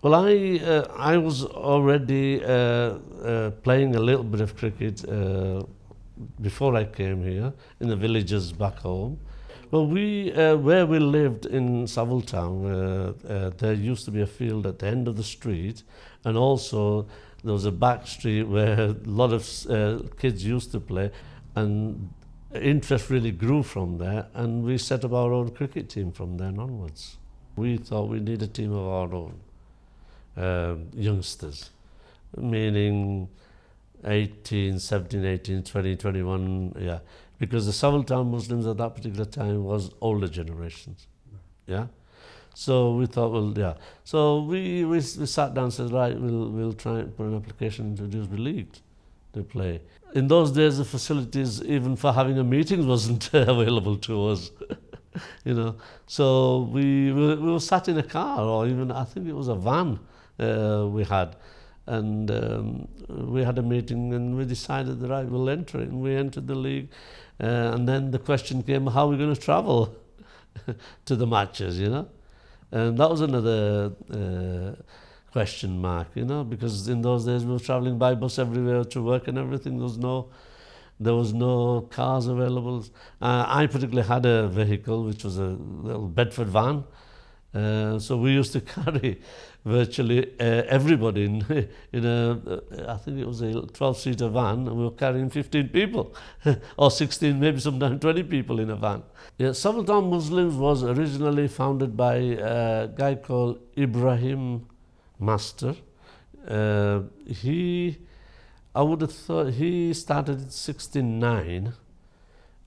Well, I was already playing a little bit of cricket before I came here in the villages back home. Well, where we lived in Savilletown, there used to be a field at the end of the street, and also there was a back street where a lot of kids used to play, and interest really grew from there, and we set up our own cricket team from then onwards. We thought we need a team of our own, youngsters, meaning 18, 17, 18, 20, 21, yeah. Because the Savilletown Muslims at that particular time was older generations, yeah. So we thought, well, yeah. So we sat down and said, right, we'll try and put an application to Dewsbury League to play. In those days, the facilities, even for having a meeting, wasn't available to us, you know. So we were sat in a car, or even I think it was a van we had, and we had a meeting, and we decided that right, we'll enter it, and we entered the league, and then the question came, how are we going to travel to the matches, you know? And that was another question mark, you know, because in those days we were travelling by bus everywhere to work and everything. There was no cars available. I particularly had a vehicle, which was a little Bedford van. So we used to carry virtually everybody in I think it was a 12-seater van, and we were carrying 15 people, or 16, maybe sometimes 20 people in a van. Yeah, Savilletown Muslims was originally founded by a guy called Ibrahim Master. I would have thought he started in 69,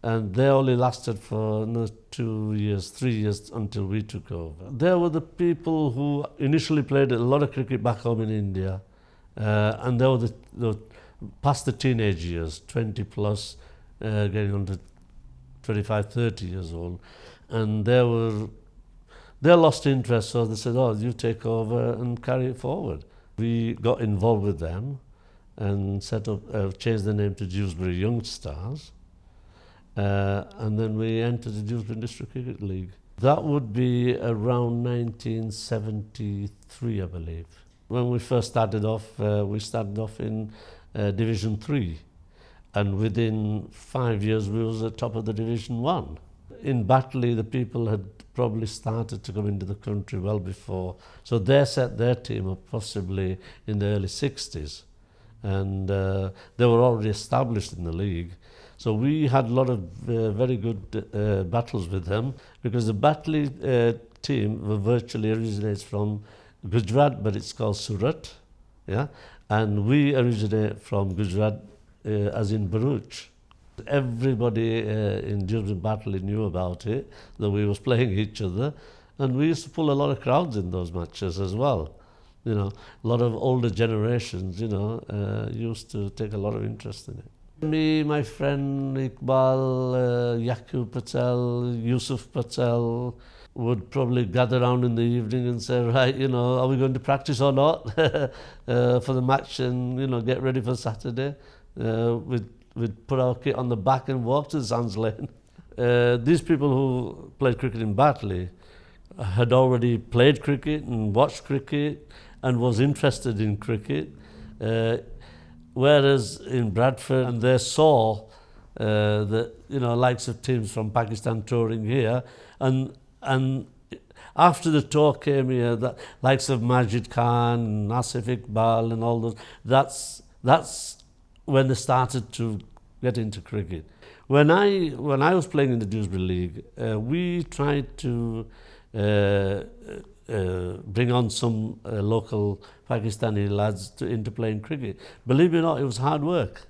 and they only lasted for 2 years, 3 years until we took over. There were the people who initially played a lot of cricket back home in India, and they were past the teenage years, 20 plus, getting on to 25, 30 years old, and they lost interest, so they said, oh, you take over and carry it forward. We got involved with them and set up, changed the name to Dewsbury Young Stars. And then we entered the Dewsbury District Cricket League. That would be around 1973, I believe. When we first started off, we started off in Division 3. And within 5 years, we was at top of the Division 1. In Batley, the people had probably started to come into the country well before. So they set their team up possibly in the early 60s. And they were already established in the league. So we had a lot of very good battles with them, because the Batley team virtually originates from Gujarat, but it's called Surat, yeah, and we originate from Gujarat, as in Bharuch. Everybody in Dewsbury Batley knew about it, that we was playing each other, and we used to pull a lot of crowds in those matches as well. You know, a lot of older generations, you know, used to take a lot of interest in it. Me, my friend Iqbal, Yakub Patel, Yusuf Patel would probably gather around in the evening and say, right, you know, are we going to practice or not for the match, and, you know, get ready for Saturday. We'd put our kit on the back and walk to the Sands Lane. These people who played cricket in Batley had already played cricket and watched cricket and was interested in cricket. Whereas in Bradford, and they saw the, you know, likes of teams from Pakistan touring here, and after the tour came here, the likes of Majid Khan, Asif Iqbal, and all those. That's when they started to get into cricket. When I was playing in the Dewsbury League, we tried to bring on some local Pakistani lads into playing cricket. Believe it or not, it was hard work.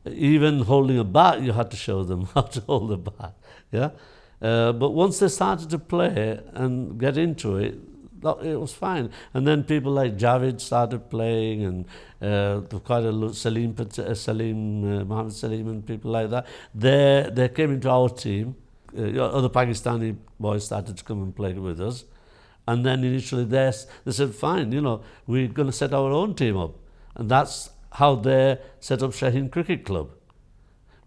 Even holding a bat, you had to show them how to hold a bat. Yeah, but once they started to play and get into it, it was fine. And then people like Javed started playing, and quite a lot, Mohammed Salim, and people like that. They came into our team. Other Pakistani boys started to come and play with us. And then initially they said, fine, you know, we're going to set our own team up. And that's how they set up Shaheen Cricket Club,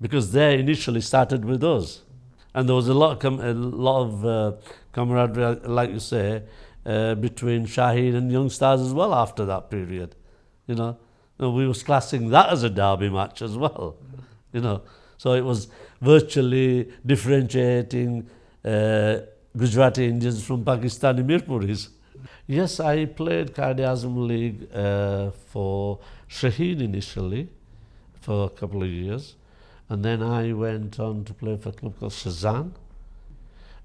because they initially started with us. And there was a lot of camaraderie, like you say, between Shaheen and Young Stars as well after that period. You know, and we was classing that as a derby match as well. You know, so it was virtually differentiating Gujarati Indians from Pakistani Mirpuris. Yes, I played Quaid-e Azam League for Shaheen initially for a couple of years, and then I went on to play for a club called Shazan.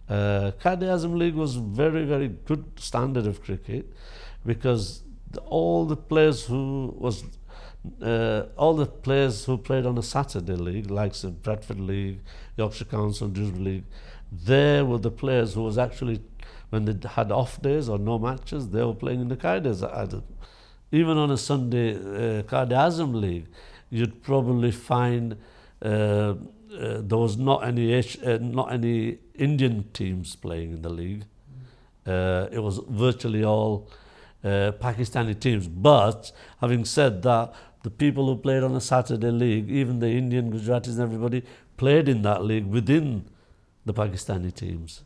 Quaid-e Azam League was very, very good standard of cricket because all the players who played on a Saturday league, like the Bradford League, Yorkshire Council, Dewsbury League, they were the players who was actually, when they had off days or no matches, they were playing in the Quaid-e Azam. Even on a Sunday Quaid-e Azam League, you'd probably find there was not any Indian teams playing in the league. It was virtually all Pakistani teams. But having said that, the people who played on a Saturday league, even the Indian, Gujaratis and everybody, played in that league within the Pakistani teams.